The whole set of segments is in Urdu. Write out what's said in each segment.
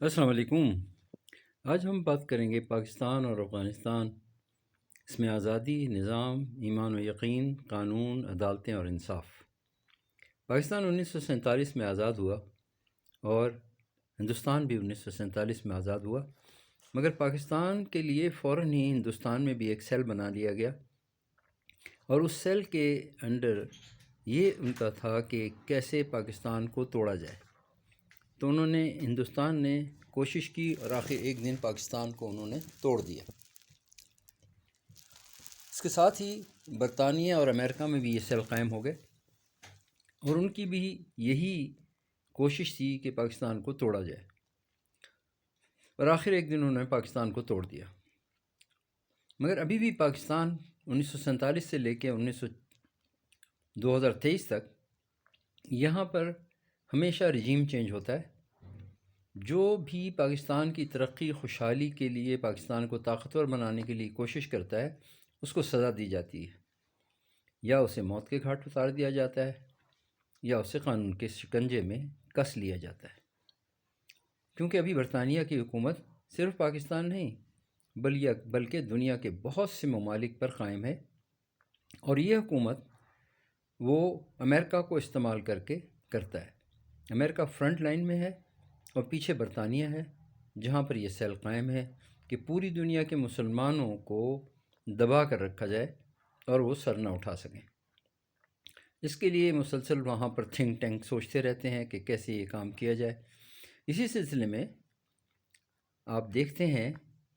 السلام علیکم۔ آج ہم بات کریں گے پاکستان اور افغانستان، اس میں آزادی، نظام، ایمان و یقین، قانون، عدالتیں اور انصاف۔ پاکستان 1947 میں آزاد ہوا اور ہندوستان بھی 1947 میں آزاد ہوا، مگر پاکستان کے لیے فوراً ہی ہندوستان میں بھی ایک سیل بنا لیا گیا، اور اس سیل کے انڈر یہ ان کا تھا کہ کیسے پاکستان کو توڑا جائے۔ تو انہوں نے ہندوستان نے کوشش کی اور آخر ایک دن پاکستان کو انہوں نے توڑ دیا۔ اس کے ساتھ ہی برطانیہ اور امریکہ میں بھی یہ سیل قائم ہو گئے، اور ان کی بھی یہی کوشش تھی کہ پاکستان کو توڑا جائے، اور آخر ایک دن انہوں نے پاکستان کو توڑ دیا۔ مگر ابھی بھی پاکستان 1947 سے لے کے 2023 تک یہاں پر ہمیشہ رجیم چینج ہوتا ہے۔ جو بھی پاکستان کی ترقی خوشحالی کے لیے، پاکستان کو طاقتور بنانے کے لیے کوشش کرتا ہے، اس کو سزا دی جاتی ہے، یا اسے موت کے گھاٹ اتار دیا جاتا ہے، یا اسے قانون کے شکنجے میں کس لیا جاتا ہے۔ کیونکہ ابھی برطانیہ کی حکومت صرف پاکستان نہیں بلکہ دنیا کے بہت سے ممالک پر قائم ہے، اور یہ حکومت وہ امریکہ کو استعمال کر کے کرتا ہے۔ امریکہ فرنٹ لائن میں ہے اور پیچھے برطانیہ ہے، جہاں پر یہ سیل قائم ہے کہ پوری دنیا کے مسلمانوں کو دبا کر رکھا جائے اور وہ سر نہ اٹھا سکیں۔ اس کے لیے مسلسل وہاں پر تھنک ٹینک سوچتے رہتے ہیں کہ کیسے یہ کام کیا جائے۔ اسی سلسلے میں آپ دیکھتے ہیں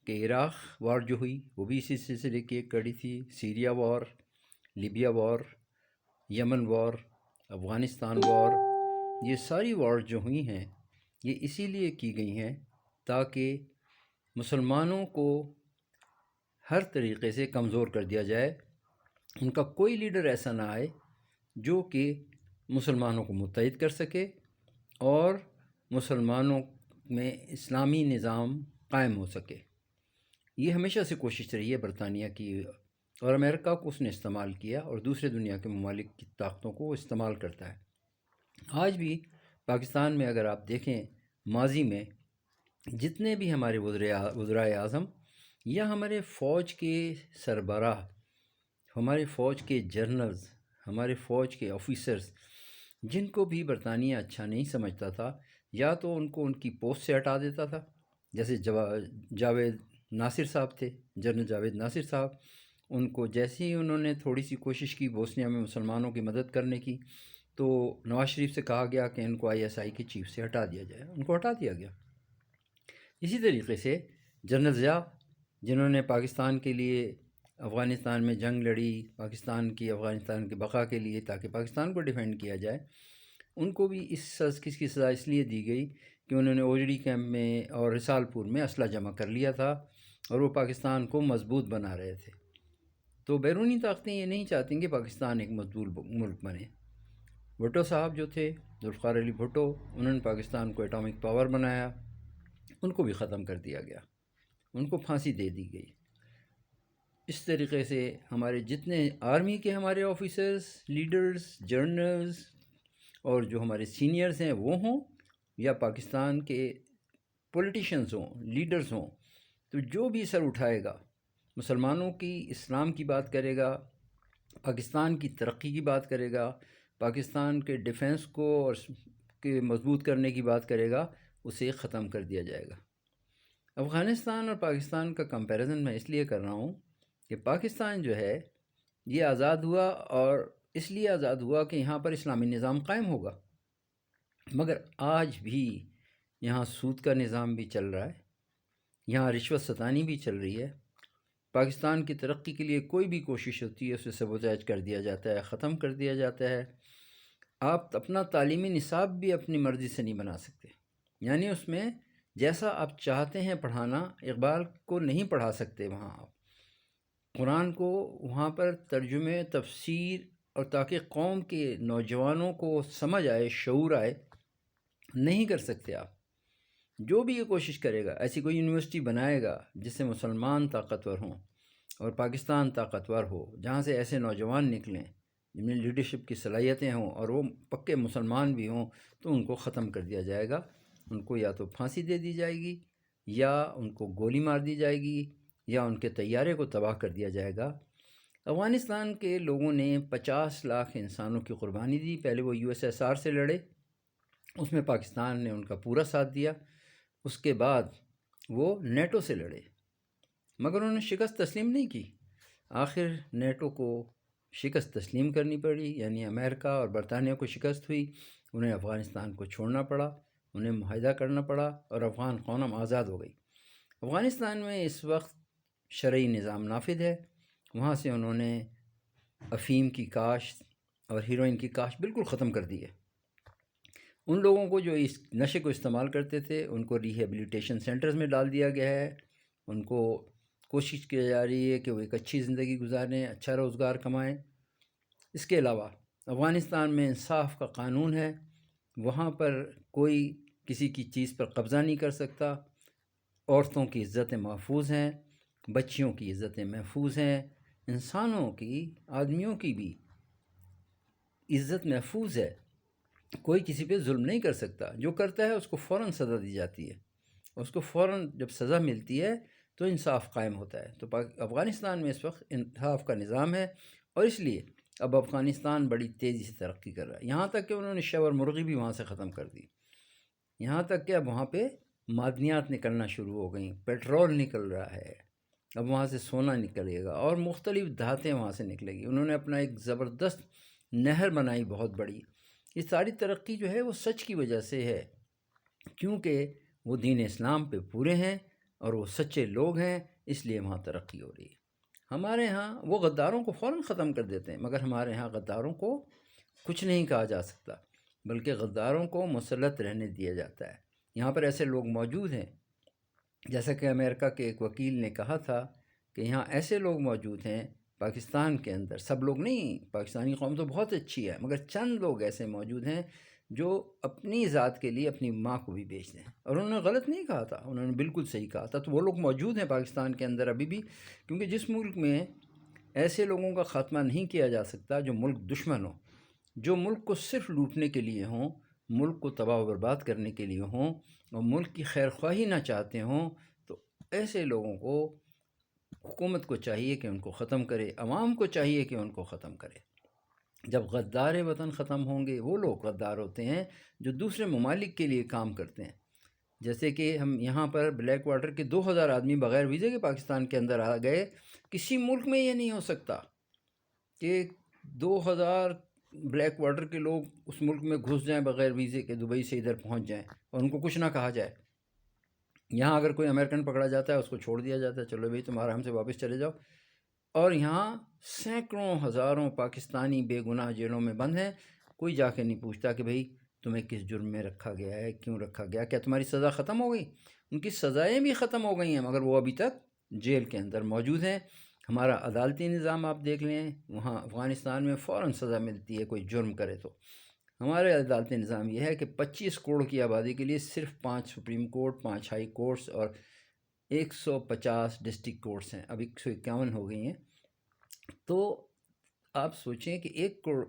کہ عراق وار جو ہوئی وہ بھی اسی سلسلے کی ایک کڑی تھی، سیریا وار، لیبیا وار، یمن وار، افغانستان وار، یہ ساری وار جو ہوئی ہیں یہ اسی لیے کی گئی ہیں تاکہ مسلمانوں کو ہر طریقے سے کمزور کر دیا جائے۔ ان کا کوئی لیڈر ایسا نہ آئے جو کہ مسلمانوں کو متحد کر سکے اور مسلمانوں میں اسلامی نظام قائم ہو سکے۔ یہ ہمیشہ سے کوشش رہی ہے برطانیہ کی، اور امریکہ کو اس نے استعمال کیا اور دوسرے دنیا کے ممالک کی طاقتوں کو وہ استعمال کرتا ہے۔ آج بھی پاکستان میں اگر آپ دیکھیں، ماضی میں جتنے بھی ہمارے وزرائے اعظم یا ہمارے فوج کے سربراہ، ہمارے فوج کے جرنلز، ہمارے فوج کے آفیسرز، جن کو بھی برطانیہ اچھا نہیں سمجھتا تھا، یا تو ان کو ان کی پوسٹ سے ہٹا دیتا تھا، جیسے جاوید ناصر صاحب تھے، جنرل جاوید ناصر صاحب، ان کو جیسے ہی انہوں نے تھوڑی سی کوشش کی بوسنیا میں مسلمانوں کی مدد کرنے کی، تو نواز شریف سے کہا گیا کہ ان کو ISI کے چیف سے ہٹا دیا جائے، ان کو ہٹا دیا گیا۔ اسی طریقے سے جنرل ضیاء، جنہوں نے پاکستان کے لیے افغانستان میں جنگ لڑی، افغانستان کے بقا کے لیے، تاکہ پاکستان کو ڈیفینڈ کیا جائے، ان کو بھی اس کی سزا اس لیے دی گئی کہ انہوں نے اوجڑی کیمپ میں اور رسال پور میں اسلحہ جمع کر لیا تھا، اور وہ پاکستان کو مضبوط بنا رہے تھے۔ تو بیرونی طاقتیں یہ نہیں چاہتیں کہ پاکستان ایک مضبوط ملک بنے۔ بھٹو صاحب جو تھے، ذوالفقار علی بھٹو، انہوں نے پاکستان کو ایٹامک پاور بنایا، ان کو بھی ختم کر دیا گیا، ان کو پھانسی دے دی گئی۔ اس طریقے سے ہمارے جتنے آرمی کے ہمارے آفیسرز، لیڈرز، جرنلز اور جو ہمارے سینئرز ہیں وہ ہوں، یا پاکستان کے پولیٹیشنز ہوں، لیڈرز ہوں، تو جو بھی سر اٹھائے گا، مسلمانوں کی اسلام کی بات کرے گا، پاکستان کی ترقی کی بات کرے گا، پاکستان کے ڈیفنس کو اور کے مضبوط کرنے کی بات کرے گا، اسے ختم کر دیا جائے گا۔ افغانستان اور پاکستان کا کمپیریزن میں اس لیے کر رہا ہوں کہ پاکستان جو ہے یہ آزاد ہوا، اور اس لیے آزاد ہوا کہ یہاں پر اسلامی نظام قائم ہوگا، مگر آج بھی یہاں سود کا نظام بھی چل رہا ہے، یہاں رشوت ستانی بھی چل رہی ہے۔ پاکستان کی ترقی کے لیے کوئی بھی کوشش ہوتی ہے اسے سبوتاژ کر دیا جاتا ہے، ختم کر دیا جاتا ہے۔ آپ اپنا تعلیمی نصاب بھی اپنی مرضی سے نہیں بنا سکتے، یعنی اس میں جیسا آپ چاہتے ہیں پڑھانا، اقبال کو نہیں پڑھا سکتے وہاں آپ قرآن کو، وہاں پر ترجمے، تفسیر، اور تاکہ قوم کے نوجوانوں کو سمجھ آئے، شعور آئے، نہیں کر سکتے آپ۔ جو بھی یہ کوشش کرے گا، ایسی کوئی یونیورسٹی بنائے گا جس سے مسلمان طاقتور ہوں اور پاکستان طاقتور ہو، جہاں سے ایسے نوجوان نکلیں جن میں لیڈرشپ کی صلاحیتیں ہوں اور وہ پکے مسلمان بھی ہوں، تو ان کو ختم کر دیا جائے گا۔ ان کو یا تو پھانسی دے دی جائے گی یا ان کو گولی مار دی جائے گی یا ان کے طیارے کو تباہ کر دیا جائے گا۔ افغانستان کے لوگوں نے 50 لاکھ انسانوں کی قربانی دی۔ پہلے وہ USSR سے لڑے، اس میں پاکستان نے ان کا پورا ساتھ دیا۔ اس کے بعد وہ نیٹو سے لڑے، مگر انہوں نے شکست تسلیم نہیں کی۔ آخر نیٹو کو شکست تسلیم کرنی پڑی، یعنی امریکہ اور برطانیہ کو شکست ہوئی، انہیں افغانستان کو چھوڑنا پڑا، انہیں معاہدہ کرنا پڑا اور افغان قوم آزاد ہو گئی۔ افغانستان میں اس وقت شرعی نظام نافذ ہے۔ وہاں سے انہوں نے افیم کی کاشت اور ہیروئن کی کاشت بالکل ختم کر دی ہے۔ ان لوگوں کو جو اس نشے کو استعمال کرتے تھے ان کو ریہیبلیٹیشن سینٹرز میں ڈال دیا گیا ہے۔ ان کو کوشش کی جا رہی ہے کہ وہ ایک اچھی زندگی گزاریں، اچھا روزگار کمائیں۔ اس کے علاوہ افغانستان میں انصاف کا قانون ہے، وہاں پر کوئی کسی کی چیز پر قبضہ نہیں کر سکتا، عورتوں کی عزتیں محفوظ ہیں، بچیوں کی عزتیں محفوظ ہیں، انسانوں کی، آدمیوں کی بھی عزت محفوظ ہے۔ کوئی کسی پہ ظلم نہیں کر سکتا، جو کرتا ہے اس کو فوراً سزا دی جاتی ہے، اس کو فوراً جب سزا ملتی ہے تو انصاف قائم ہوتا ہے۔ تو افغانستان میں اس وقت انصاف کا نظام ہے، اور اس لیے اب افغانستان بڑی تیزی سے ترقی کر رہا ہے، یہاں تک کہ انہوں نے شور مرغی بھی وہاں سے ختم کر دی، یہاں تک کہ اب وہاں پہ معدنیات نکلنا شروع ہو گئیں، پیٹرول نکل رہا ہے، اب وہاں سے سونا نکلے گا اور مختلف دھاتیں وہاں سے نکلے گی۔ انہوں نے اپنا ایک زبردست نہر بنائی بہت بڑی۔ یہ ساری ترقی جو ہے وہ سچ کی وجہ سے ہے، کیونکہ وہ دین اسلام پہ پورے ہیں اور وہ سچے لوگ ہیں، اس لیے وہاں ترقی ہو رہی ہے۔ ہمارے ہاں وہ غداروں کو فوراً ختم کر دیتے ہیں، مگر ہمارے ہاں غداروں کو کچھ نہیں کہا جا سکتا، بلکہ غداروں کو مسلط رہنے دیا جاتا ہے۔ یہاں پر ایسے لوگ موجود ہیں، جیسا کہ امریکہ کے ایک وکیل نے کہا تھا کہ یہاں ایسے لوگ موجود ہیں پاکستان کے اندر، سب لوگ نہیں، پاکستانی قوم تو بہت اچھی ہے، مگر چند لوگ ایسے موجود ہیں جو اپنی ذات کے لیے اپنی ماں کو بھی بیچ دیں۔ اور انہوں نے غلط نہیں کہا تھا، انہوں نے بالکل صحیح کہا تھا۔ تو وہ لوگ موجود ہیں پاکستان کے اندر ابھی بھی، کیونکہ جس ملک میں ایسے لوگوں کا خاتمہ نہیں کیا جا سکتا جو ملک دشمن ہو، جو ملک کو صرف لوٹنے کے لیے ہوں، ملک کو تباہ و برباد کرنے کے لیے ہوں اور ملک کی خیر خواہی نہ چاہتے ہوں، تو ایسے لوگوں کو حکومت کو چاہیے کہ ان کو ختم کرے، عوام کو چاہیے کہ ان کو ختم کرے۔ جب غدار وطن ختم ہوں گے، وہ لوگ غدار ہوتے ہیں جو دوسرے ممالک کے لیے کام کرتے ہیں۔ جیسے کہ ہم یہاں پر بلیک واٹر کے 2000 آدمی بغیر ویزے کے پاکستان کے اندر آ گئے، کسی ملک میں یہ نہیں ہو سکتا کہ 2000 بلیک واٹر کے لوگ اس ملک میں گھس جائیں بغیر ویزے کے، دبئی سے ادھر پہنچ جائیں اور ان کو کچھ نہ کہا جائے۔ یہاں اگر کوئی امریکن پکڑا جاتا ہے اس کو چھوڑ دیا جاتا ہے، چلو بھائی تم آرام سے واپس چلے جاؤ، اور یہاں سینکڑوں ہزاروں پاکستانی بے گناہ جیلوں میں بند ہیں، کوئی جا کے نہیں پوچھتا کہ بھئی تمہیں کس جرم میں رکھا گیا ہے، کیوں رکھا گیا، کیا تمہاری سزا ختم ہو گئی؟ ان کی سزائیں بھی ختم ہو گئی ہیں، مگر وہ ابھی تک جیل کے اندر موجود ہیں۔ ہمارا عدالتی نظام آپ دیکھ لیں، وہاں افغانستان میں فوراً سزا ملتی ہے کوئی جرم کرے تو۔ ہمارے عدالتی نظام یہ ہے کہ 25 کروڑ کی آبادی کے لیے صرف 5 سپریم کورٹ، 5 ہائی کورٹس اور 150 ڈسٹرکٹ کورٹس ہیں، اب 151 ہو گئی ہیں۔ تو آپ سوچیں کہ 1 کروڑ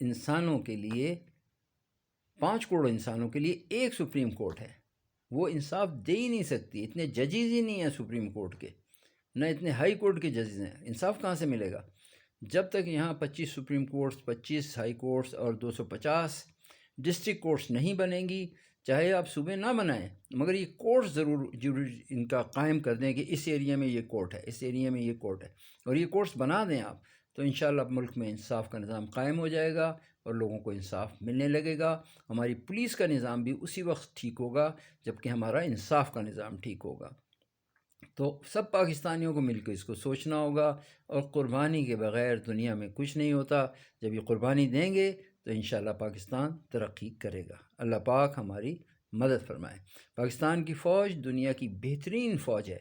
انسانوں کے لیے، 5 کروڑ انسانوں کے لیے ایک سپریم کورٹ ہے، وہ انصاف دے ہی نہیں سکتی، اتنے ججز ہی نہیں ہیں سپریم کورٹ کے، نہ اتنے ہائی کورٹ کے ججز ہیں، انصاف کہاں سے ملے گا؟ جب تک یہاں 25 سپریم کورٹس، 25 ہائی کورٹس اور 250 ڈسٹرکٹ کورٹس نہیں بنیں گی، چاہے آپ صوبے نہ بنائیں، مگر یہ کورٹس ضرور ان کا قائم کر دیں کہ اس ایریا میں یہ کورٹ ہے، اس ایریا میں یہ کورٹ ہے، اور یہ کورٹس بنا دیں آپ، تو انشاءاللہ ملک میں انصاف کا نظام قائم ہو جائے گا اور لوگوں کو انصاف ملنے لگے گا۔ ہماری پولیس کا نظام بھی اسی وقت ٹھیک ہوگا جب کہ ہمارا انصاف کا نظام ٹھیک ہوگا۔ تو سب پاکستانیوں کو مل کے اس کو سوچنا ہوگا، اور قربانی کے بغیر دنیا میں کچھ نہیں ہوتا۔ جب یہ قربانی دیں گے تو انشاءاللہ پاکستان ترقی کرے گا۔ اللہ پاک ہماری مدد فرمائے۔ پاکستان کی فوج دنیا کی بہترین فوج ہے،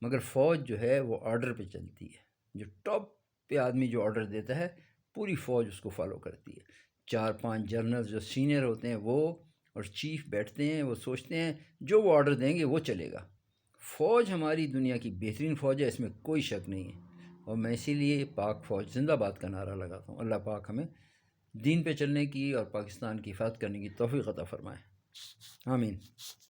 مگر فوج جو ہے وہ آرڈر پہ چلتی ہے، جو ٹاپ پہ آدمی جو آرڈر دیتا ہے پوری فوج اس کو فالو کرتی ہے۔ 4-5 جنرل جو سینئر ہوتے ہیں وہ اور چیف بیٹھتے ہیں، وہ سوچتے ہیں جو وہ آرڈر دیں گے وہ چلے گا۔ فوج ہماری دنیا کی بہترین فوج ہے، اس میں کوئی شک نہیں ہے، اور میں اسی لیے پاک فوج زندہ باد کا نعرہ لگاتا ہوں۔ اللہ پاک ہمیں دین پہ چلنے کی اور پاکستان کی حفاظت کرنے کی توفیق عطا فرمائے۔ آمین۔